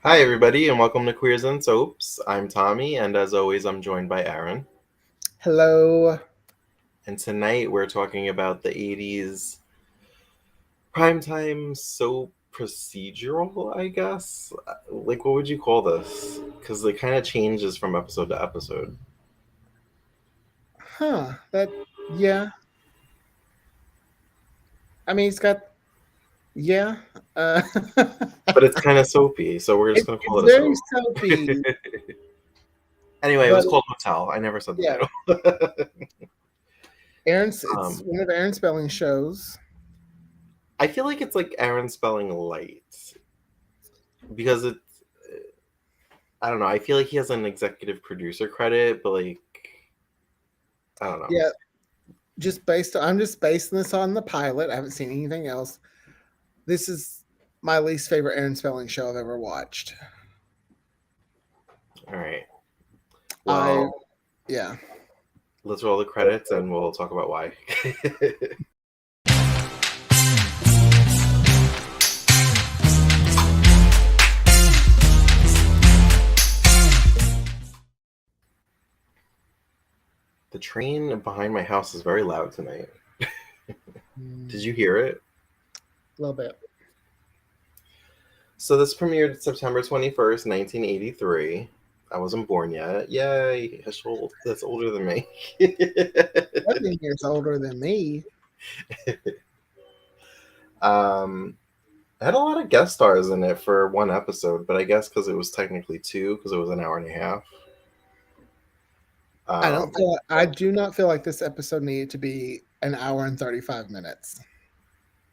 Hi, everybody, and welcome to Queers and Soaps. I'm Tommy, and as always, I'm joined by Aaron. Hello. And tonight we're talking about the 80s primetime soap procedural, I guess. Like, what would you call this? Because it kind of changes from episode to episode. Yeah. I mean, it's got, yeah. Uh, But it's kind of soapy, so we're just going to call it's it a very soap. soapy, Anyway, it but was called Hotel. I never said the yeah. title. It's one of Aaron Spelling shows. I feel like it's like Aaron spelling light because it's I don't know. I feel like he has an executive producer credit, but like I don't know. Yeah. I'm just basing this on the pilot. I haven't seen anything else. This is my least favorite Aaron Spelling show I've ever watched. All right. I, Well, yeah. let's roll the credits and we'll talk about why. The train behind my house is very loud tonight. Did you hear it? A little bit. So this premiered September 21st, 1983. I wasn't born yet. Yay. That's older than me. 7 years older than me. um, it had a lot of guest stars in it for one episode, but I guess because it was technically two, because it was an hour and a half. Um, I do not feel like this episode needed to be an hour and 35 minutes.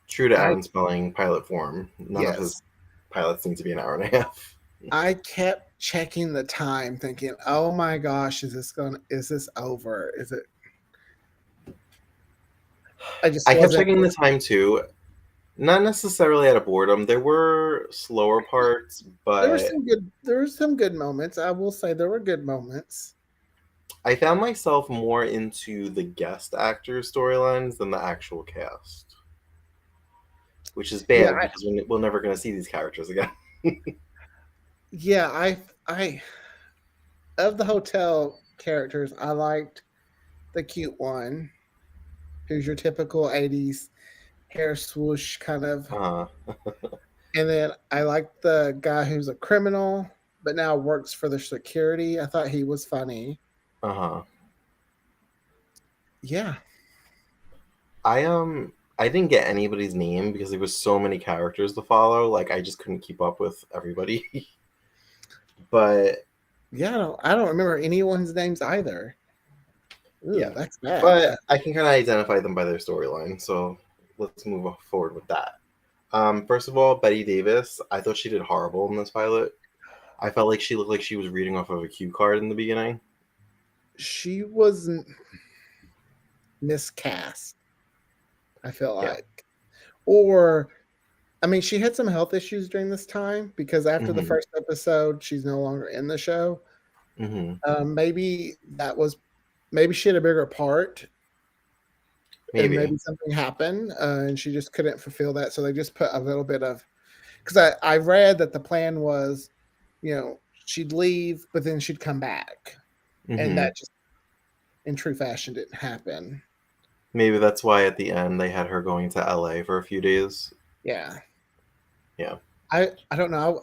True to I Aaron Spelling pilot form, none of his Yes. pilots need to be an hour and a half. I kept checking the time thinking, "Oh my gosh, is this over? Is it?" I just I kept wasn't. checking the time too, not necessarily out of boredom. There were slower parts, but There were some good moments. I will say there were good moments. I found myself more into the guest actors' storylines than the actual cast, which is Yeah, bad because we're never going to see these characters again. yeah, I of the hotel characters, I liked the cute one, who's your typical 80s hair swoosh kind of. Uh And then I liked the guy who's a criminal but now works for the security. I thought he was funny. huh. Yeah. I didn't get anybody's name because there was so many characters to follow. Like I just couldn't keep up with everybody. But Yeah, I don't remember anyone's names either. Ooh, yeah, that's bad. but I can kind of identify them by their storyline. So let's move forward with that. First of all, Betty Davis. I thought she did horrible in this pilot. I felt like she looked like she was reading off of a cue card in the beginning. She was miscast, I feel Yeah. like. Or, I mean, she had some health issues during this time because after the Hmm. first episode, she's no longer in the show. Hmm. Maybe maybe she had a bigger part and Maybe. maybe something happened and she just couldn't fulfill that. So they just put a little bit of, because I read that the plan was, she'd leave, but then she'd come back. And Hmm. that just, in true fashion, didn't happen. Maybe that's why at the end they had her going to LA for a few days. Yeah. Yeah. I don't know.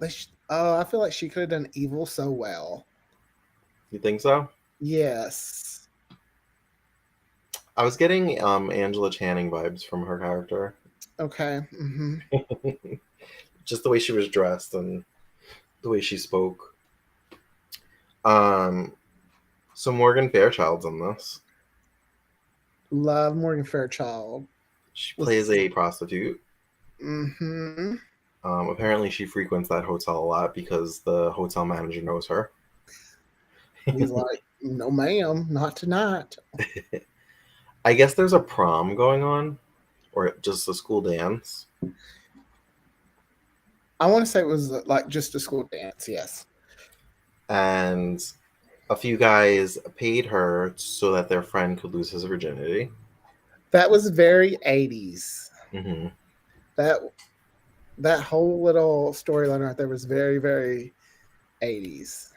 I feel like she could have done evil so well. You think so? Yes. I was getting Angela Channing vibes from her character. Okay. Hmm. Just the way she was dressed and the way she spoke. Um, so Morgan Fairchild's in this. Love Morgan Fairchild. She Was plays a prostitute. hmm Apparently, she frequents that hotel a lot because the hotel manager knows her. He's like, no, ma'am, not tonight. I guess there's a prom going on, or just a school dance. I want to say it was like just a school dance. Yes. And a few guys paid her so that their friend could lose his virginity. That was very 80s. Hmm. That that whole little storyline right there was very, very 80s.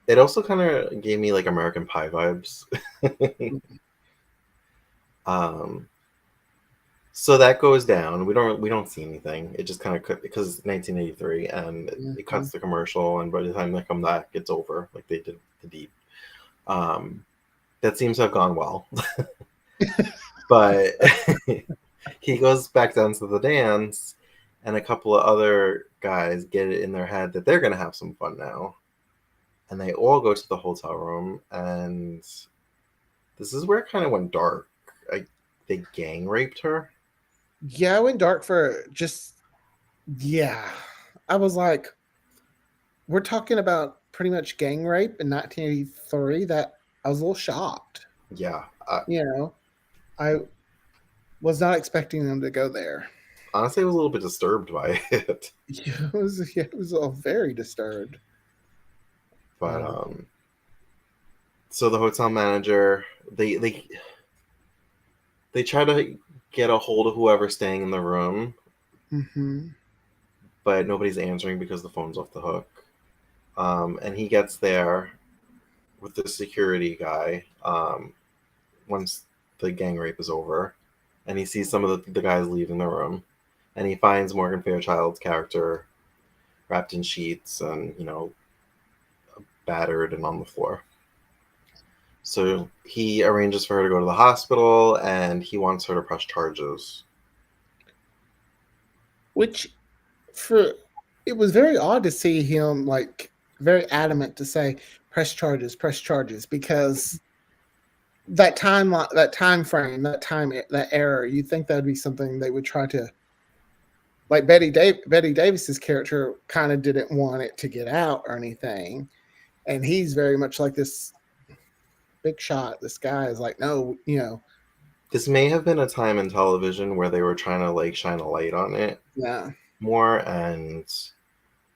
It also kind of gave me like American Pie vibes. um, so that goes down. We don't see anything. It just kind of because it's 1983 and it Mm-hmm. cuts the commercial, and by the time they come back, it's over. Like they did the deep. Um, that seems to have gone well, but he goes back down to the dance, and a couple of other guys get it in their head that they're gonna have some fun now, and they all go to the hotel room, and this is where it kind of went dark. I, they gang raped her. Yeah, I went dark for just, yeah. I was like, we're talking about pretty much gang rape in 1983. That I was a little shocked. Yeah, You know, I was not expecting them to go there. honestly, I was a little bit disturbed by it, It was all very disturbed. but Uh, so the hotel manager, they try to get a hold of whoever's staying in the room, mm-hmm. but nobody's answering because the phone's off the hook. And he gets there with the security guy once the gang rape is over, and he sees some of the guys leaving the room, and he finds Morgan Fairchild's character wrapped in sheets and battered and on the floor. So he arranges for her to go to the hospital, and he wants her to press charges. Which, for it was very odd to see him like very adamant to say press charges, because that time frame, that error, you think that would be something they would try to, like Betty Davis's character kind of didn't want it to get out or anything, and he's very much like this big shot. This guy is like, no, This may have been a time in television where they were trying to like shine a light on it yeah. more, and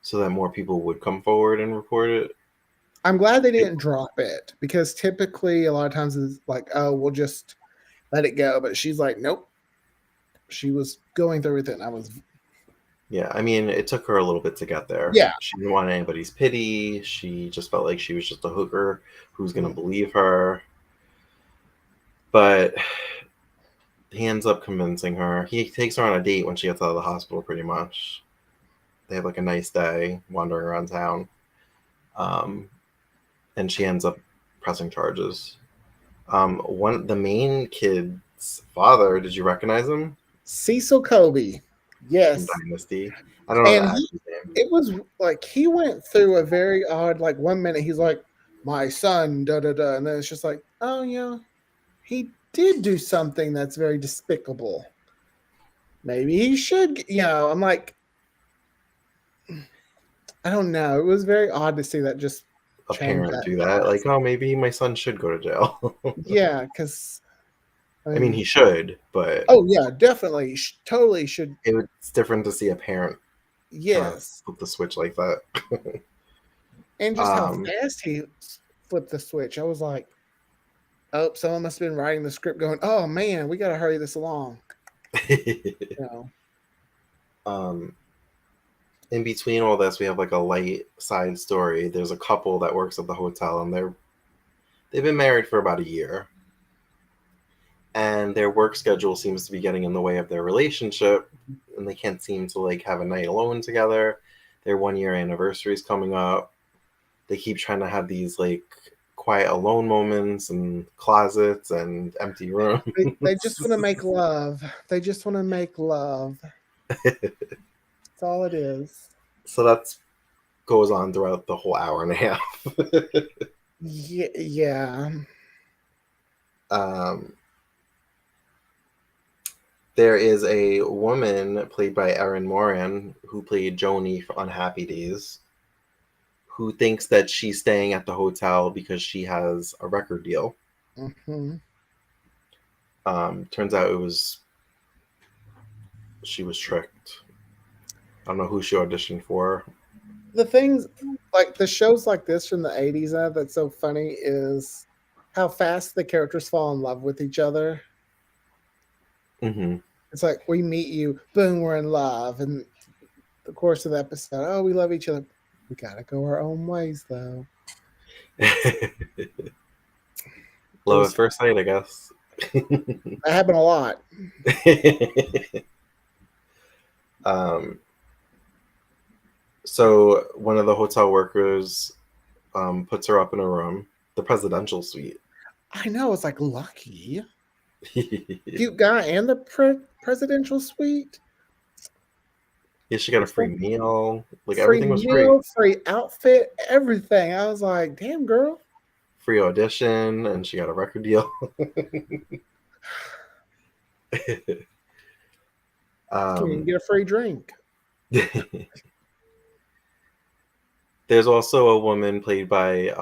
so that more people would come forward and report it. I'm glad they didn't drop it, because typically a lot of times it's like, oh, we'll just let it go. But she's like, nope. She was going through with it. And I was, Yeah, I mean, it took her a little bit to get there. yeah. She didn't want anybody's pity. She just felt like she was just a hooker who's going to Mm. believe her. But he ends up convincing her. He takes her on a date when she gets out of the hospital, pretty much. They have like a nice day wandering around town. Um, and she ends up pressing charges. The main kid's father, did you recognize him Cecil Kobe. from Yes. Dynasty? I don't know the And actor's name. it was like he went through a very odd, like 1 minute he's like, my son, da da da. And then it's just like, oh, yeah, he did do something that's very despicable. Maybe he should, I'm like, I don't know. It was very odd to see that just A change parent that do that, like, fast. oh, maybe my son should go to jail. Yeah, because I mean, he should, but oh yeah, definitely, totally should. it's different to see a parent kind of Yes, flip the switch like that. and just how um, fast he flipped the switch. I was like, oh, someone must have been writing the script, going, oh man, we got to hurry this along. You know, um, in between all this, we have like a light side story. There's a couple that works at the hotel, and they've been married for about a year, and their work schedule seems to be getting in the way of their relationship, and they can't seem to like have a night alone together. Their 1 year anniversary is coming up. They keep trying to have these like quiet alone moments and closets and empty rooms. they just want to make love. They just want to make love. That's all it is. So that's goes on throughout the whole hour and a half. Yeah, yeah. um, there is a woman played by Erin Moran who played Joni on Happy Days, who thinks that she's staying at the hotel because she has a record deal. Mm-hmm. Turns out she was tricked. I don't know who she auditioned for. The things like the shows like this from the 80s that's so funny is how fast the characters fall in love with each other. Mm-hmm. It's like we meet you, boom, we're in love, and the course of the episode, oh, we love each other. We gotta go our own ways, though. Love at first sight, I guess. That happened a lot. um, so one of the hotel workers puts her up in a room, the presidential suite. I know, it's like lucky. Cute guy and the presidential suite. Yeah, she got a free meal. Like Free everything was meal, free. free outfit, everything. I was like, damn, girl. Free audition, and she got a record deal. Can get a free drink. There's also a woman played by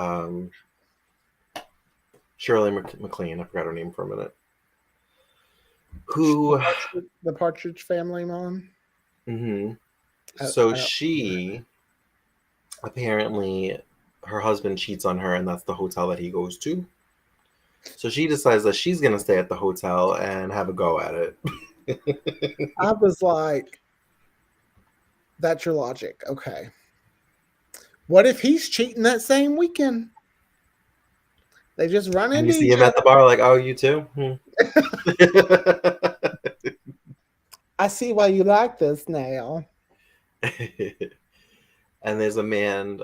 Shirley MacLaine. I forgot her name for a minute. Who the Partridge Family mom? Mm-hmm. So she apparently her husband cheats on her, and that's the hotel that he goes to. So she decides that she's gonna stay at the hotel and have a go at it. I was like, that's your logic. Okay. What if he's cheating that same weekend? They just run into each other. You see him at the bar, like, oh, you too? I see why you like this now. And there's a man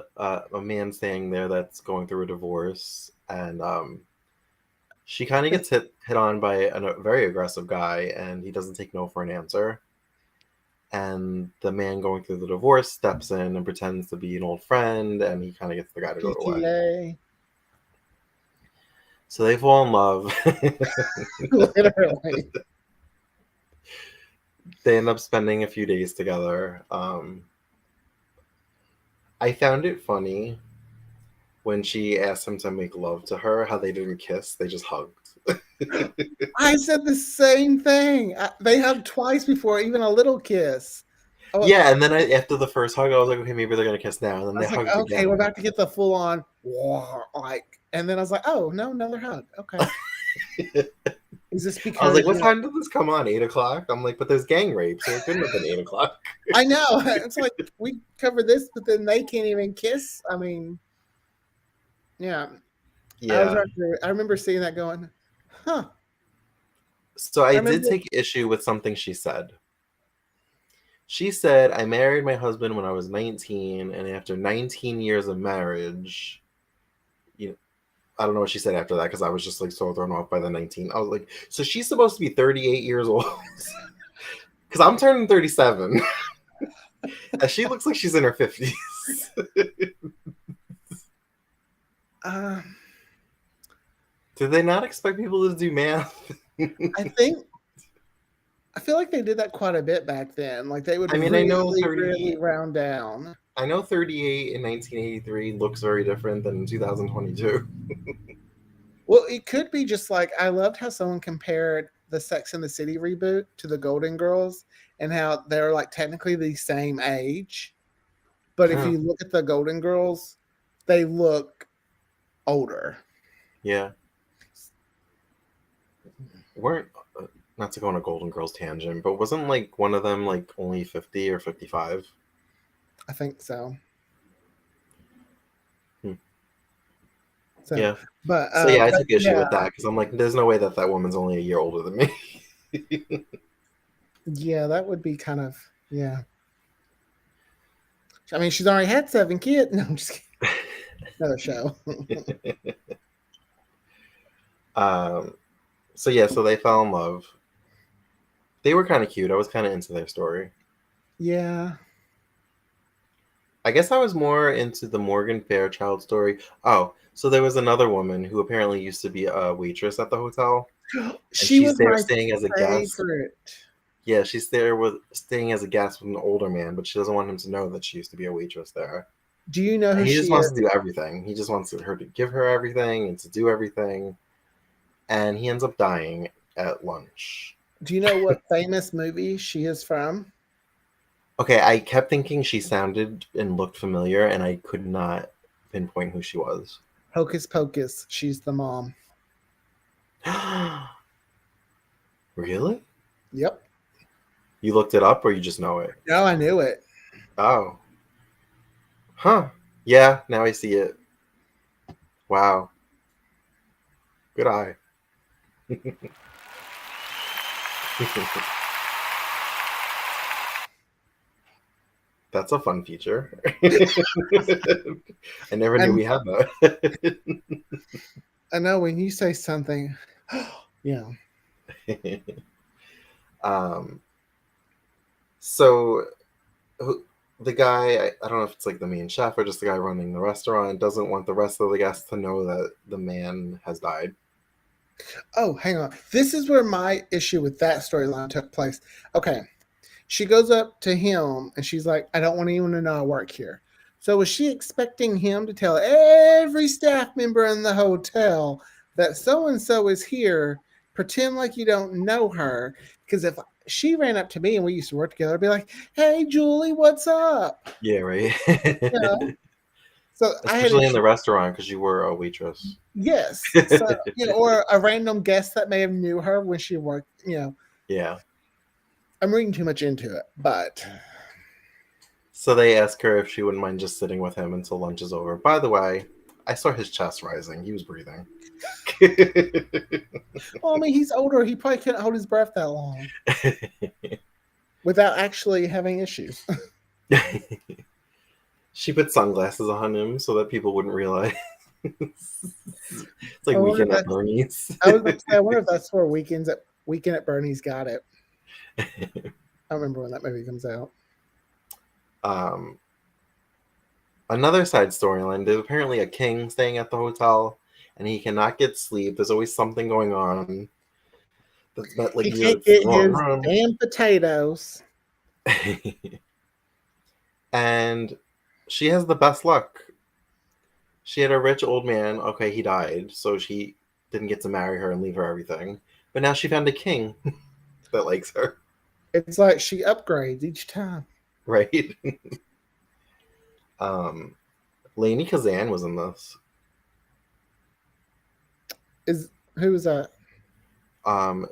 staying there that's going through a divorce, and she kind of gets hit on by a very aggressive guy, and he doesn't take no for an answer. And the man going through the divorce steps in and pretends to be an old friend, and he kind of gets the guy to go away. So they fall in love. Literally. They end up spending a few days together. I found it funny when she asked him to make love to her, how they didn't kiss, they just hugged. I said the same thing. They hugged twice before even a little kiss. Yeah, and then after the first hug, I was like, okay, maybe they're gonna kiss now. And then they hugged again. Okay, we're about to get the full on like, and then I was like, oh no, another hug. Okay. Is this because I was like, what time did this come on? 8:00? I'm like, but there's gang rape, so it couldn't have been 8:00. I know. It's like we covered this, but then they can't even kiss. I mean, yeah. I remember seeing that going, huh. So I did take issue with something she said. She said, I married my husband when I was 19, and after 19 years of marriage, I don't know what she said after that, because I was just like so thrown off by the 19. I was like, so she's supposed to be 38 years old? Because I'm turning 37. And she looks like she's in her 50s. Did they not expect people to do math? I feel like they did that quite a bit back then. Like they would really round down. I know 38 in 1983 looks very different than in 2022. Well, it could be just like, I loved how someone compared the Sex and the City reboot to the Golden Girls and how they're like technically the same age. But if you look at the Golden Girls, they look older. Yeah. Weren't, not to go on a Golden Girls tangent, but wasn't like one of them like only 50 or 55? I think so. So, yeah. But I took issue with that because I'm like, there's no way that woman's only a year older than me. Yeah, that would be kind of, yeah. I mean, she's already had 7 kids. No, I'm just kidding. Another show. So they fell in love. They were kind of cute. I was kind of into their story. Yeah. I guess I was more into the Morgan Fairchild story. Oh, so there was another woman who apparently used to be a waitress at the hotel. She's there staying as a guest. Yeah, she's there staying as a guest with an older man, but she doesn't want him to know that she used to be a waitress there. Do you know who he just wants to do everything. He just wants her to give her everything and to do everything. And he ends up dying at lunch. Do you know what famous movie she is from? Okay, I kept thinking she sounded and looked familiar, and I could not pinpoint who she was. Hocus Pocus. She's the mom. Really? Yep. You looked it up or you just know it? No, I knew it. Oh. Huh. Yeah, now I see it. Wow. Good eye. That's a fun feature. I never knew And we had that. I know when you say something, yeah. um, so who- the guy, I don't know if it's like the main chef or just the guy running the restaurant, doesn't want the rest of the guests to know that the man has died. Oh, hang on. This is where my issue with that storyline took place. Okay. She goes up to him and she's like, I don't want anyone to know I work here. So was she expecting him to tell every staff member in the hotel that so and so is here, pretend like you don't know her? Because if she ran up to me and we used to work together, I'd be like, hey, Julie, what's up? Yeah, right. You know? So I had Especially in the issues. restaurant because you were a waitress. Yes. So, or a random guest that may have knew her when she worked. Yeah. I'm reading too much into it, but So they ask her if she wouldn't mind just sitting with him until lunch is over. By the way, I saw his chest rising. He was breathing. well, I mean, he's older. He probably couldn't hold his breath that long without actually having issues. She put sunglasses on him so that people wouldn't realize. It's like I wonder if Weekend at that's. Bernie's. I was about to say, I wonder if that's where Weekend at Bernie's got it. I don't remember when that movie comes out. um, Another side storyline, there's apparently a king staying at the hotel and he cannot get sleep. There's always something going on. That like He either can't it's the get wrong his room. damn potatoes. And she has the best luck. She had a rich old man. Okay, he died, so she didn't get to marry her and leave her everything. But now she found a king that likes her, It's like she upgrades each time. right? um, Lainey Kazan was in this. Is who is that?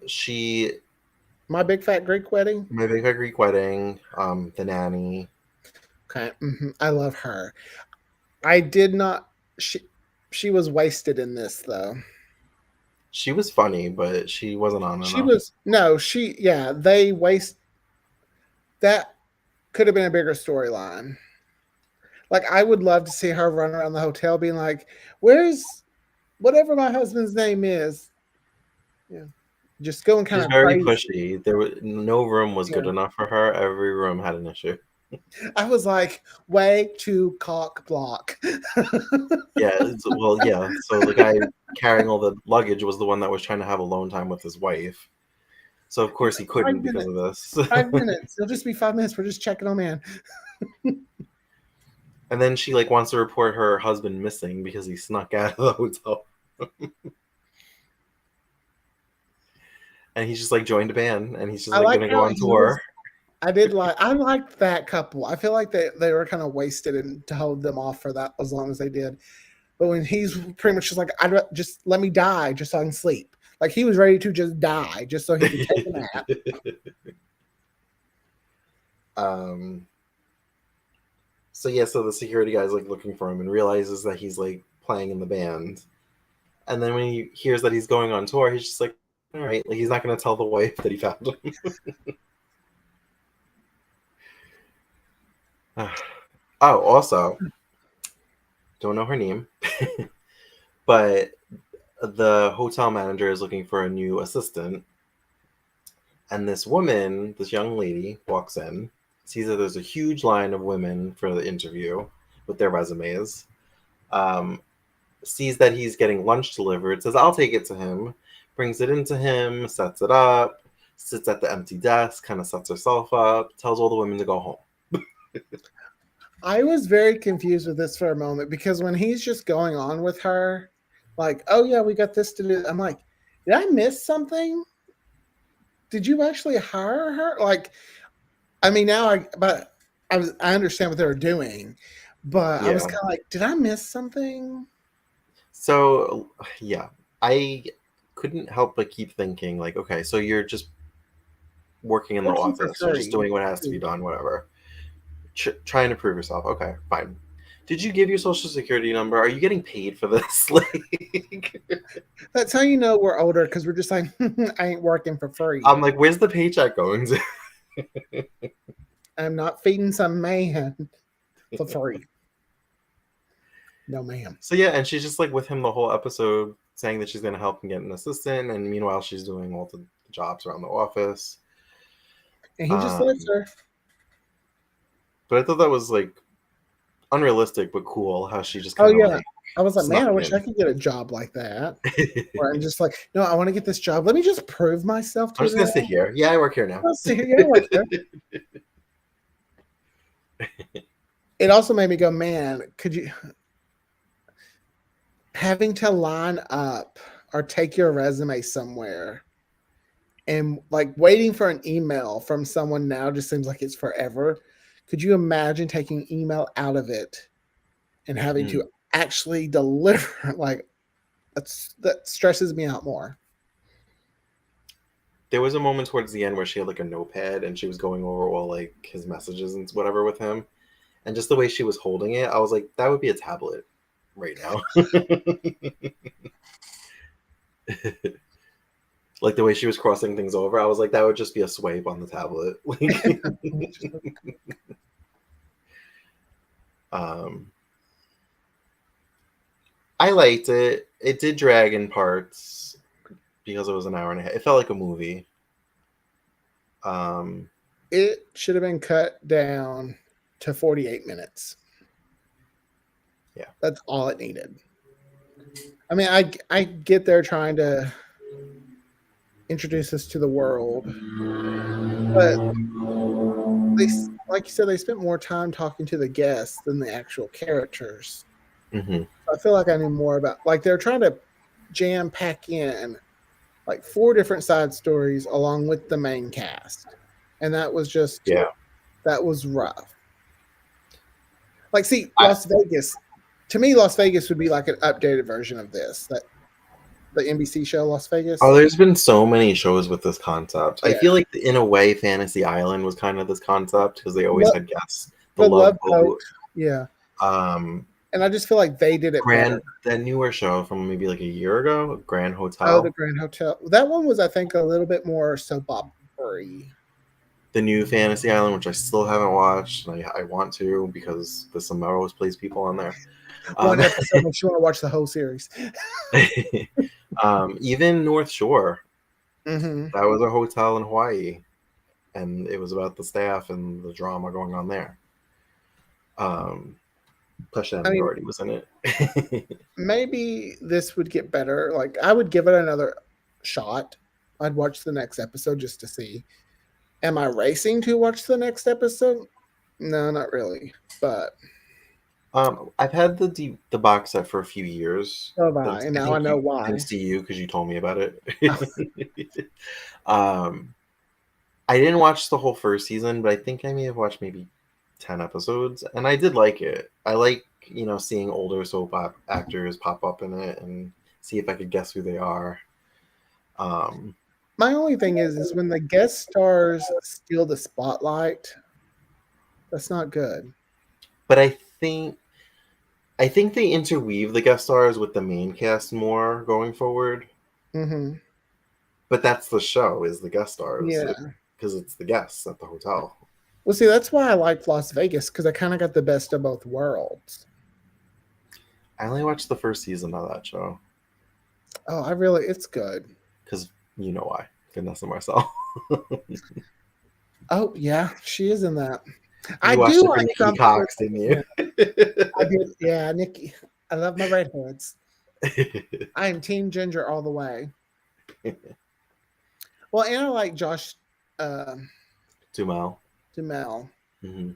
She My Big Fat Greek Wedding. My Big Fat Greek Wedding, The Nanny. Okay, I love her. I did not. She was wasted in this though. She was funny, but she wasn't on She enough. was no. They waste that could have been a bigger storyline. Like I would love to see her run around the hotel being like, "Where's whatever my husband's name is?" Yeah, just going kind She's of very crazy. pushy. There was no room was good Yeah. enough for her. Every room had an issue. I was like, "Way to cock block." Yeah, well, yeah. So the guy carrying all the luggage was the one that was trying to have alone time with his wife. So of He's course he like, five couldn't because minutes. of this. 5 minutes. It'll just be 5 minutes. We're just checking on man. And then she like wants to report her husband missing because he snuck out of the hotel. And he's just like joined a band and he's just I like like gonna go how on he was. tour. I liked that couple. I feel like they were kind of wasted and to hold them off for that as long as they did. But when he's pretty much just like, just let me die just so I can sleep. Like he was ready to just die just so he could take a nap. um so yeah, so the security guy's like looking for him and realizes that he's like playing in the band. And then when he hears that he's going on tour, he's just like, all right, like he's not gonna tell the wife that he found him. Oh, also, don't know her name, but the hotel manager is looking for a new assistant. And this woman, this young lady, walks in, sees that there's a huge line of women for the interview with their resumes, um, sees that he's getting lunch delivered, says, I'll take it to him, brings it into him, sets it up, sits at the empty desk, kind of sets herself up, tells all the women to go home. I was very confused with this for a moment because when he's just going on with her, like, oh yeah, we got this to do. I'm like, did I miss something? Did you actually hire her? Like, I mean, I understand what they were doing, but I was Yeah. kind of like, did I miss something? So, yeah, I couldn't help but keep thinking, like, okay, so you're just working in the Working for office or just free. doing what has to be done, whatever. Trying to prove yourself. Okay, fine. Did you give your social security number? Are you getting paid for this? Like, That's how you know we're older, because we're just like, I ain't working for free. I'm like, where's the paycheck going to? I'm not feeding some man for free. No, ma'am. So yeah, and she's just like with him the whole episode, saying that she's gonna help him get an assistant, and meanwhile she's doing all the jobs around the office. And he just lets her. But I thought that was like unrealistic but cool how she just Oh kind of yeah. I was like, man, I snuck wish in. I could get a job like that. Where I'm just like, no, I want to get this job. Let me just prove myself to I'm just gonna them. sit here. Yeah, I work here now. I'll sit here. Yeah, I work here. It also made me go, man, could you having to line up or take your resume somewhere and like waiting for an email from someone now just seems like it's forever. Could you imagine taking email out of it and having to actually deliver? Like, that stresses me out more. There was a moment towards the end where she had like a notepad and she was going over all like his messages and whatever with him, and just the way she was holding it, I was like, that would be a tablet right now. Like the way she was crossing things over, I was like, that would just be a swipe on the tablet. I liked it. It did drag in parts because it was an hour and a half. It felt like a movie. It should have been cut down to 48 minutes. Yeah. That's all it needed. I mean, I get they're trying to introduce us to the world, but they, like you said, they spent more time talking to the guests than the actual characters. Mm-hmm. I feel like I knew more about, like, they're trying to jam pack in like 4 different side stories along with the main cast, and that was just that was rough. Like, see, Las Vegas, to me, Las Vegas would be like an updated version of this, that the NBC show Las Vegas. Oh, there's been so many shows with this concept. Yeah. I feel like in a way, Fantasy Island was kind of this concept because they always had guests. The Love Boat. Yeah. And I just feel like they did it better. That newer show from maybe like a year ago, Grand Hotel. Oh, the Grand Hotel. That one was, I think, a little bit more soap opera-y. The new Fantasy Island, which I still haven't watched, and I want to because the Melrose Place people on there. One episode makes you want to watch the whole series. Even North Shore. Mm-hmm. That was a hotel in Hawaii, and it was about the staff and the drama going on there. Plus, already was in it. Maybe this would get better. Like, I would give it another shot. I'd watch the next episode just to see. Am I racing to watch the next episode? No, not really. But I've had the box set for a few years. Oh, bye. And now I know why. Thanks to you, because you told me about it. I didn't watch the whole first season, but I think I may have watched maybe 10 episodes, and I did like it. I like, seeing older soap actors pop up in it and see if I could guess who they are. My only thing is when the guest stars steal the spotlight, that's not good. But I think they interweave the guest stars with the main cast more going forward. Mm-hmm. But that's the show, is the guest stars. Yeah. Because it's the guests at the hotel. Well, see, that's why I liked Las Vegas, because I kind of got the best of both worlds. I only watched the first season of that show. Oh, it's good. Because you know why. Vanessa Marcel. Oh, yeah, she is in that. You watched it for Nikki Cox, didn't you? I did, yeah, Nikki. I love my redheads. I am Team Ginger all the way. Well, and I like Josh Duhamel. Mm-hmm.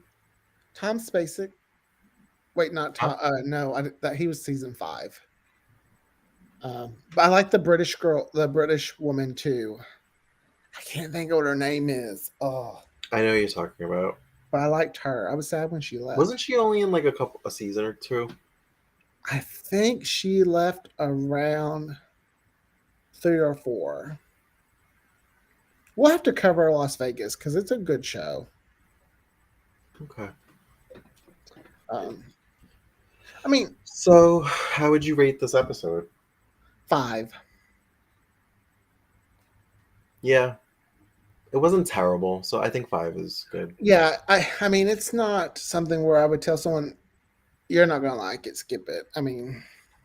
Tom Spacek. Wait, not Tom. No, that he was season 5. But I like the British girl, the British woman too. I can't think of what her name is. Oh, I know who you're talking about. But I liked her. I was sad when she left. Wasn't she only in like a season or 2? I think she left around 3 or 4. We'll have to cover Las Vegas because it's a good show. Okay. Um, I mean, So, how would you rate this episode? 5. Yeah, it wasn't terrible, so I think 5 is good. Yeah, I mean, it's not something where I would tell someone you're not gonna like it, skip it. I mean,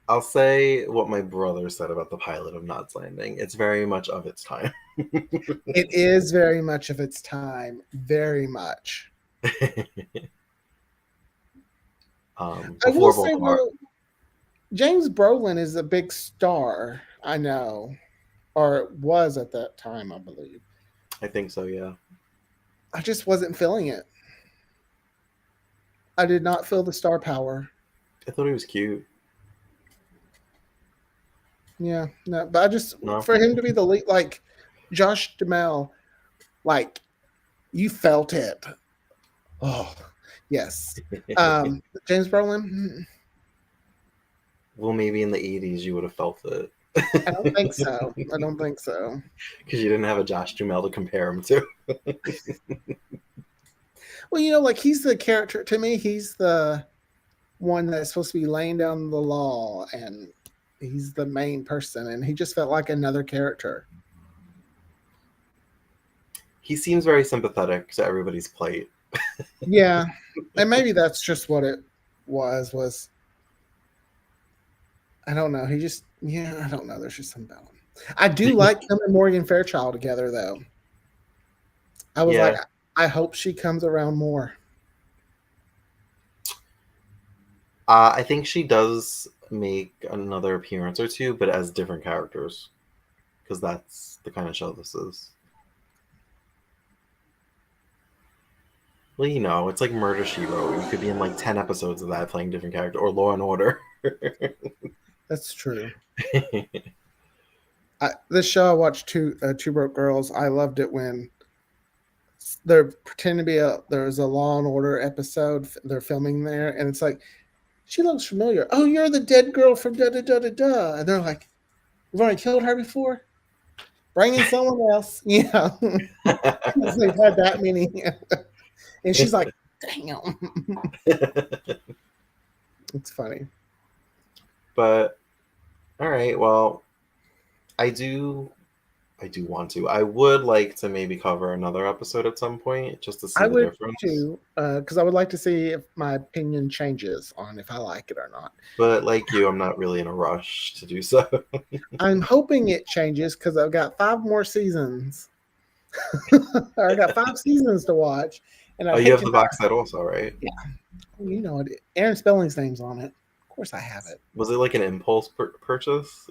I'll say what my brother said about the pilot of Knots Landing. It's very much of its time. it is very much of its time, very much. I will Before say Volkmar. though, James Brolin is a big star. I know, or was at that time, I believe. I think so, yeah. I just wasn't feeling it. I did not feel the star power. I thought he was cute. Yeah, no, but I just No? for him to be the lead, like Josh Duhamel, like you felt it. Oh, yes. James Brolin, Well, maybe in the 80s you would have felt it. I don't think so. I don't think so. Because you didn't have a Josh Duhamel to compare him to. Well, like he's the character to me. He's the one that's supposed to be laying down the law, and he's the main person, and he just felt like another character. He seems very sympathetic to everybody's plight. Yeah, and maybe that's just what it was. I don't know. He just, I don't know. There's just something about him. I do like him and Morgan Fairchild together, though. I was like, I hope she comes around more. I think she does make another appearance or two, but as different characters. Because that's the kind of show this is. Well, it's like Murder, She Wrote. You could be in like 10 episodes of that playing different characters, or Law and Order. That's true. This show I watched, Two Broke Girls. I loved it when they're pretending to be there's a Law and Order episode they're filming there, and it's like, she looks familiar. Oh, you're the dead girl from da da da da da. And they're like, we've already killed her before. Bring in someone else. Yeah, they've had that many. And she's like, damn. It's funny. But all right, well, I want to. I would like to maybe cover another episode at some point just to see the difference. Too, because I would like to see if my opinion changes on if I like it or not. But like you, I'm not really in a rush to do so. I'm hoping it changes because I've got 5 more seasons. I got 5 seasons to watch. And you have the box set also, right? Yeah. You know it. Aaron Spelling's name's on it. Of course I have it. Was it like an impulse purchase?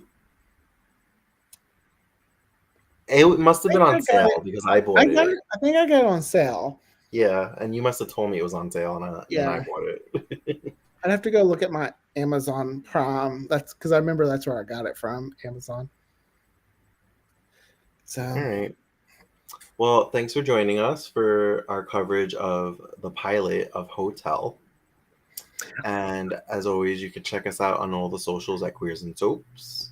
It must have been on sale because I bought it. I think I got it on sale. Yeah, and you must have told me it was on sale, and I bought it. I'd have to go look at my Amazon Prime. That's because I remember that's where I got it from, Amazon. So, all right. Well, thanks for joining us for our coverage of the pilot of Hotel. And as always, you can check us out on all the socials at Queers and Soaps.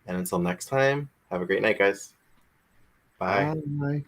And until next time, have a great night, guys. Bye. Bye.